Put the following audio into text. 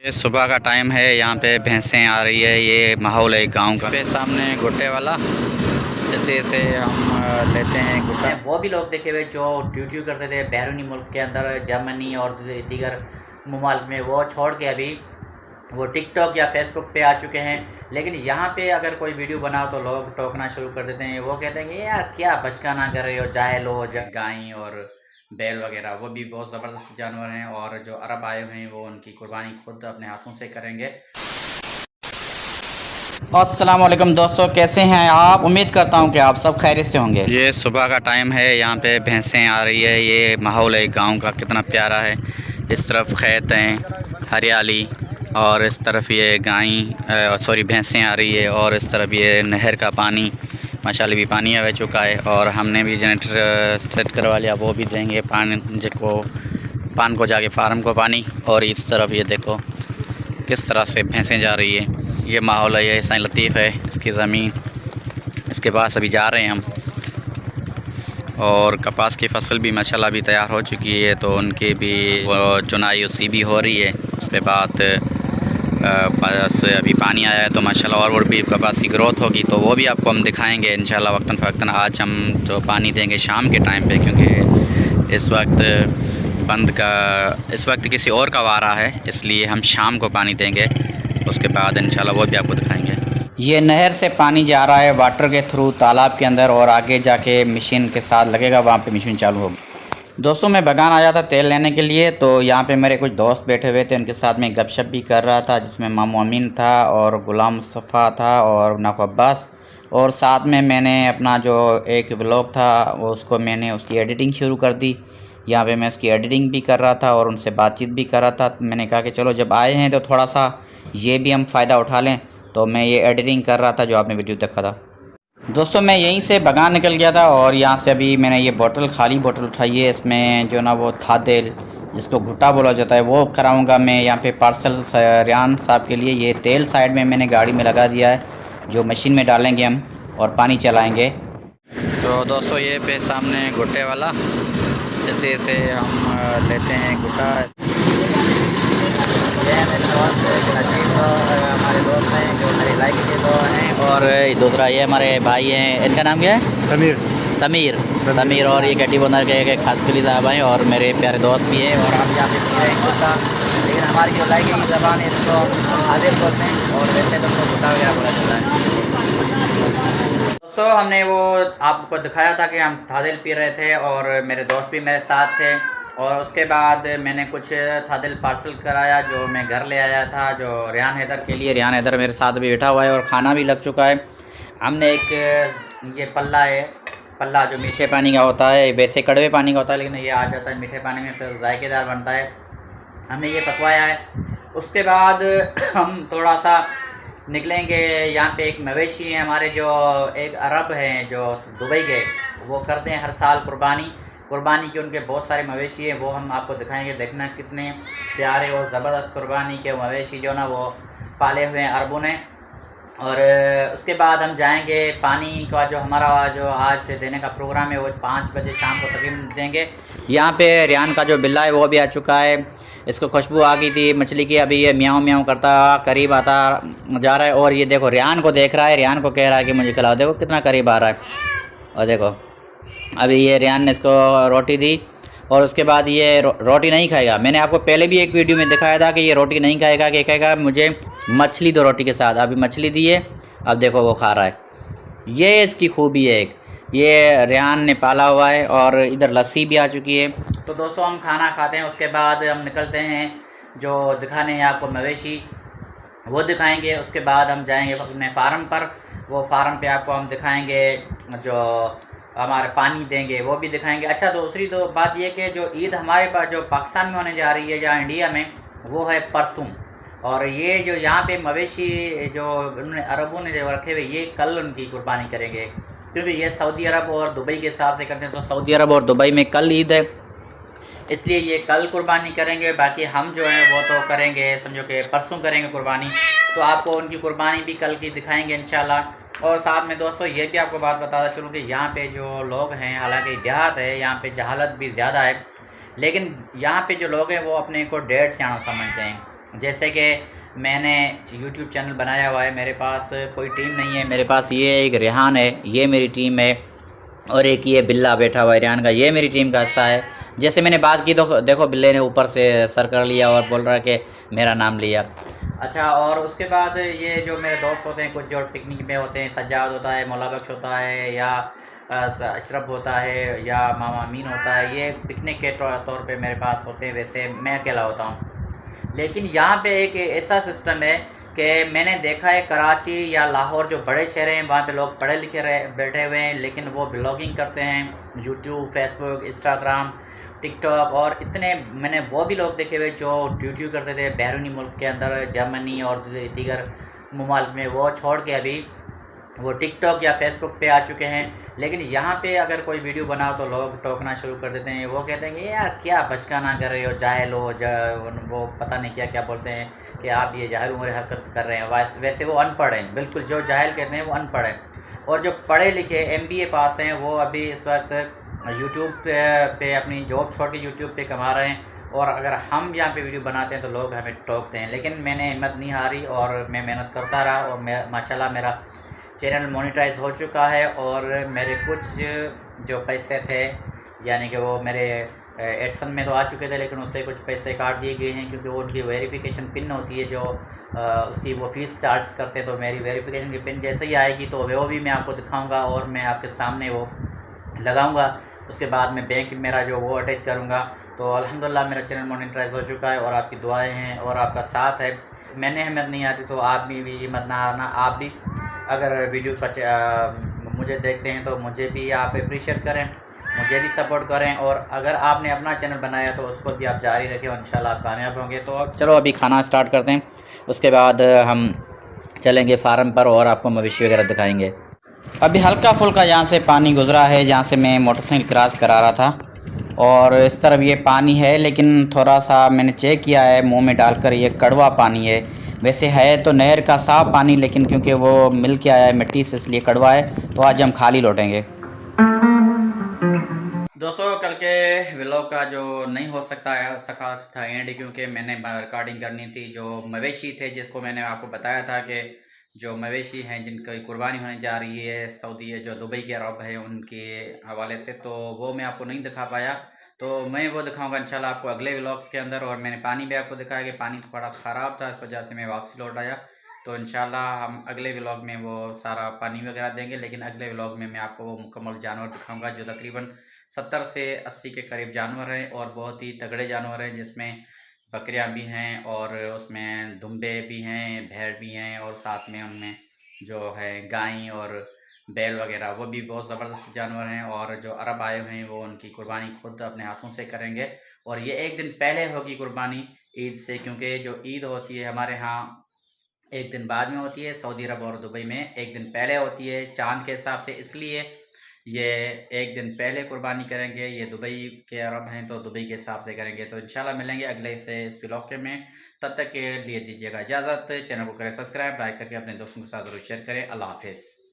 ये सुबह का टाइम है। यहाँ पे भैंसें आ रही है। ये माहौल है गांव का। पे सामने गुट्टे वाला, जैसे जैसे हम लेते हैं गुट्टा। वो भी लोग देखे हुए जो ड्यूटी करते थे बैरूनी मुल्क के अंदर, जर्मनी और दीगर ममालिक में, वो छोड़ के अभी वो टिकटॉक या फेसबुक पे आ चुके हैं। लेकिन यहाँ पे अगर कोई वीडियो बनाओ तो लोग टोकना शुरू कर देते हैं। वो कहते हैं कि यार क्या बचकाना कर रहे हो, जाहिल हो। गाय और बैल वगैरह वो भी बहुत ज़बरदस्त जानवर हैं, और जो अरब आए हुए हैं वो उनकी कुर्बानी खुद अपने हाथों से करेंगे। अस्सलाम वालेकुम दोस्तों, कैसे हैं आप? उम्मीद करता हूं कि आप सब खैरियत से होंगे। ये सुबह का टाइम है। यहाँ पे भैंसें आ रही है। ये माहौल है गांव का, कितना प्यारा है। इस तरफ खेत हैं, हरियाली, और इस तरफ ये भैंसें आ रही है, और इस तरफ ये नहर का पानी, माशाल्लाह भी पानी आ चुका है। और हमने भी जनरेटर सेट करवा लिया, वो भी देंगे पान को जाके फार्म को पानी। और इस तरफ ये देखो किस तरह से भैंसें जा रही है। ये माहौल है। ये साईं लतीफ़ है, इसकी ज़मीन, इसके पास अभी जा रहे हैं हम। और कपास की फसल भी माशाल्लाह भी तैयार हो चुकी है, तो उनकी भी चुनाई उसकी भी हो रही है। उसके बाद बस अभी पानी आया है तो माशाल्लाह और भी कपास की ग्रोथ होगी, तो वो भी आपको हम दिखाएंगे इंशाल्लाह वक्तन फ़वक्तन। आज हम तो पानी देंगे शाम के टाइम पे, क्योंकि इस वक्त किसी और का वारा है, इसलिए हम शाम को पानी देंगे। उसके बाद इंशाल्लाह वो भी आपको दिखाएंगे। ये नहर से पानी जा रहा है वाटर के थ्रू तालाब के अंदर, और आगे जाके मशीन के साथ लगेगा, वहाँ पे मशीन चालू होगी। दोस्तों, मैं बगान आया था तेल लेने के लिए, तो यहाँ पे मेरे कुछ दोस्त बैठे हुए थे, उनके साथ में गपशप भी कर रहा था, जिसमें मामू अमीन था और गुलाम मुस्तफ़ा था और नाको अब्बास। और साथ में मैंने अपना जो एक व्लॉग था वो उसकी एडिटिंग शुरू कर दी। यहाँ पे मैं उसकी एडिटिंग भी कर रहा था और उनसे बातचीत भी कर रहा था। मैंने कहा कि चलो जब आए हैं तो थोड़ा सा ये भी हम फ़ायदा उठा लें, तो मैं ये एडिटिंग कर रहा था जो आपने वीडियो देखा था। दोस्तों, मैं यहीं से बगान निकल गया था, और यहाँ से अभी मैंने ये खाली बोतल उठाई है। इसमें जो ना वो था तेल, जिसको घुट्टा बोला जाता है, वो कराऊंगा मैं यहाँ पे पार्सल रियान साहब के लिए। ये तेल साइड में मैंने गाड़ी में लगा दिया है, जो मशीन में डालेंगे हम और पानी चलाएँगे। तो दोस्तों, ये पे सामने घुट्टे वाला, जैसे जैसे हम लेते हैं घुट्टा। हमारे दोस्त हैं जो मेरे इलाके के दो हैं। और दूसरा ये हमारे भाई हैं, इनका नाम क्या है? समीर। और ये गड्डी बोनर के खास कली साहब हैं, और मेरे प्यारे दोस्त भी हैं। और हम यहाँ पे पी रहे हैं कुत्ता, लेकिन हमारी जो इलाके की ज़बान है इसको आदिल बोलते हैं, और वैसे तो उसको कुत्ता वगैरह बोला जाता है। दोस्तों, हमने वो आपको दिखाया था कि हम थादिल पी रहे थे, और मेरे दोस्त भी मेरे साथ थे। और उसके बाद मैंने कुछ थादिल पार्सल कराया जो मैं घर ले आया था, जो रियान हैदर के लिए। रियान हैदर मेरे साथ भी बैठा हुआ है, और खाना भी लग चुका है। हमने एक ये पल्ला जो मीठे पानी का होता है, वैसे कड़वे पानी का होता है, लेकिन ये आ जाता है मीठे पानी में, फिर जायकेदार बनता है। हमने ये पकवाया है। उसके बाद हम थोड़ा सा निकलेंगे। यहाँ पे एक मवेशी है हमारे, जो एक अरब हैं जो दुबई गए, वो करते हैं हर साल कुर्बानी की। उनके बहुत सारे मवेशी हैं, वो हम आपको दिखाएंगे। देखना कितने प्यारे और ज़बरदस्त कुर्बानी के मवेशी जो ना वो पाले हुए हैं अरबों ने। और उसके बाद हम जाएंगे पानी का जो हमारा जो आज देने का प्रोग्राम है, वो 5 बजे शाम को तकरीबन देंगे। यहाँ पे रियान का जो बिल्ला है वो भी आ चुका है। इसको खुशबू आ गई थी मछली की, अभी ये म्याऊं म्याऊं करता करीब आता जा रहा है। और ये देखो रियान को देख रहा है, रियान को कह रहा है कि मुझे खिलाओ। देखो कितना करीब आ रहा है। और देखो अभी ये रियान ने इसको रोटी दी, और उसके बाद ये रोटी नहीं खाएगा। मैंने आपको पहले भी एक वीडियो में दिखाया था कि ये रोटी नहीं खाएगा, कि कहेगा मुझे मछली दो रोटी के साथ। अभी मछली दी है, अब देखो वो खा रहा है। ये इसकी खूबी है एक, ये रियान ने पाला हुआ है। और इधर लस्सी भी आ चुकी है। तो दोस्तों, हम खाना खाते हैं, उसके बाद हम निकलते हैं जो दिखाने हैं आपको मवेशी, वो दिखाएंगे। उसके बाद हम जाएंगे अपने फार्म पर, वो फार्म पे आपको हम दिखाएंगे, जो हमारे पानी देंगे वो भी दिखाएंगे। अच्छा, दूसरी तो बात ये कि जो ईद हमारे पास जो पाकिस्तान में होने जा रही है या इंडिया में, वो है परसों। और ये जो यहाँ पे मवेशी जो उन्होंने अरबों ने जो रखे हुए, ये कल उनकी कुर्बानी करेंगे, क्योंकि ये सऊदी अरब और दुबई के हिसाब से करते हैं। तो सऊदी अरब और दुबई में कल ईद है, इसलिए ये कल कुर्बानी करेंगे। बाकी हम जो है वो तो करेंगे, समझो कि परसों करेंगे कुर्बानी। तो आपको उनकी कुर्बानी भी कल की दिखाएंगे इंशाल्लाह। और साथ में दोस्तों, ये भी आपको बात बताता चलूँ कि यहाँ पे जो लोग हैं, हालांकि देहात है, यहाँ पे जहालत भी ज़्यादा है, लेकिन यहाँ पे जो लोग हैं वो अपने को डेढ़ सियाना समझते हैं। जैसे कि मैंने यूट्यूब चैनल बनाया हुआ है, मेरे पास कोई टीम नहीं है, मेरे पास ये एक रेहान है, ये मेरी टीम है, और एक ये बिल्ला बैठा हुआ है रेहान का, ये मेरी टीम का हिस्सा है। जैसे मैंने बात की तो देखो बिल्ले ने ऊपर से सर कर लिया और बोल रहा है कि मेरा नाम लिया। अच्छा, और उसके बाद ये जो मेरे दोस्त होते हैं, कुछ जो पिकनिक में होते हैं, सज्जाद होता है, मौला बख्श होता है, या अशरफ होता है, या मामा अमीन होता है, ये पिकनिक के तौर पे मेरे पास होते हैं। वैसे मैं अकेला होता हूँ। लेकिन यहाँ पे एक ऐसा सिस्टम है कि मैंने देखा है कराची या लाहौर जो बड़े शहर हैं, वहाँ पे लोग पढ़े लिखे बैठे हुए हैं, लेकिन वो ब्लॉगिंग करते हैं, यूट्यूब, फेसबुक, इंस्टाग्राम, टिकटॉक, और इतने मैंने वो भी लोग देखे हुए जो यूट्यूब करते थे बैरूनी मुल्क के अंदर, जर्मनी और दीगर ममालिक में, वो छोड़ के अभी वो टिकटॉक या फेसबुक पे आ चुके हैं। लेकिन यहाँ पे अगर कोई वीडियो बनाओ तो लोग टोकना शुरू कर देते हैं। वो कहते हैं कि यार क्या बचकाना कर रहे हो, जाहिल हो, वो पता नहीं क्या क्या बोलते हैं कि आप ये जाहिल उम्र हरकत कर रहे हैं। वैसे वो अनपढ़ हैं, बिल्कुल जो जाहिल कहते हैं वो अनपढ़ हैं। और जो पढ़े लिखे MBA पास हैं वो अभी इस वक्त यूट्यूब पे अपनी जॉब छोड़ के यूट्यूब पे कमा रहे हैं। और अगर हम यहाँ पे वीडियो बनाते हैं तो लोग हमें टोकते हैं, लेकिन मैंने हिम्मत नहीं हारी और मैं मेहनत करता रहा, और माशाल्लाह मेरा चैनल मोनेटाइज हो चुका है। और मेरे कुछ जो पैसे थे, यानी कि वो मेरे एडसन में तो आ चुके थे, लेकिन उससे कुछ पैसे काट दिए गए हैं, क्योंकि वो उनकी वेरिफिकेशन पिन होती है जो उसकी वो फ़ीस चार्ज करते हैं। तो मेरी वेरिफिकेशन की पिन जैसे ही आएगी तो वो भी मैं आपको दिखाऊंगा और मैं आपके सामने वो लगाऊंगा। उसके बाद मैं बैंक मेरा जो वो अटैच करूंगा। तो अल्हम्दुलिल्लाह मेरा चैनल मोनेटाइज हो चुका है, और आपकी दुआएं हैं और आपका साथ है। मैंने हिम्मत नहीं आती तो आप भी हिम्मत ना हारना। आप भी अगर वीडियो मुझे देखते हैं तो मुझे भी आप अप्रिशिएट करें, मुझे भी सपोर्ट करें, और अगर आपने अपना चैनल बनाया तो उसको भी आप जारी रखें और इंशाल्लाह आप कामयाब होंगे। तो अब चलो अभी खाना स्टार्ट करते हैं, उसके बाद हम चलेंगे फार्म पर और आपको मवेशी वगैरह दिखाएंगे। अभी हल्का फुल्का यहाँ से पानी गुजरा है, जहाँ से मैं मोटरसाइकिल क्रॉस करा रहा था, और इस तरफ ये पानी है, लेकिन थोड़ा सा मैंने चेक किया है मुंह में डालकर, ये कड़वा पानी है। वैसे है तो नहर का साफ़ पानी, लेकिन क्योंकि वो मिल के आया है मिट्टी से, इसलिए कड़वा है। तो आज हम खाली लौटेंगे। दोस्तों कल के व्लॉग का जो नहीं हो सका था एंड, क्योंकि मैंने रिकॉर्डिंग करनी थी। जो मवेशी थे जिसको मैंने आपको बताया था कि जो मवेशी हैं जिनकी कुर्बानी होने जा रही है सऊदी जो दुबई के अरब है उनके हवाले से, तो वो मैं आपको नहीं दिखा पाया। तो मैं वो दिखाऊंगा इंशाल्लाह आपको अगले व्लॉग्स के अंदर। और मैंने पानी भी आपको दिखाया कि पानी थोड़ा ख़राब था, इस वजह से मैं वापसी लौट आया। तो इंशाल्लाह हम अगले व्लॉग में वो सारा पानी वगैरह देंगे, लेकिन अगले व्लॉग में मैं आपको वो मुकम्मल जानवर दिखाऊंगा जो तकरीबन 70 से 80 के करीब जानवर हैं, और बहुत ही तगड़े जानवर हैं, जिसमें बकरियां भी हैं, और उसमें दुम्बे भी हैं, भेड़ भी हैं, और साथ में उनमें जो है गाय और बैल वगैरह वो भी बहुत ज़बरदस्त जानवर हैं। और जो अरब आए हुए हैं वो उनकी कुर्बानी खुद अपने हाथों से करेंगे। और ये एक दिन पहले होगी कुर्बानी ईद से, क्योंकि जो ईद होती है हमारे यहाँ एक दिन बाद में होती है, सऊदी अरब और दुबई में एक दिन पहले होती है चाँद के हिसाब से, इसलिए ये एक दिन पहले कुर्बानी करेंगे। ये दुबई के अरब हैं तो दुबई के हिसाब से करेंगे। तो इंशाल्लाह मिलेंगे अगले से इस व्लॉग में, तब तक के लिए दीजिएगा इजाज़त। चैनल को करें सब्सक्राइब, लाइक करके अपने दोस्तों के साथ ज़रूर शेयर करें। अल्लाह हाफिज़।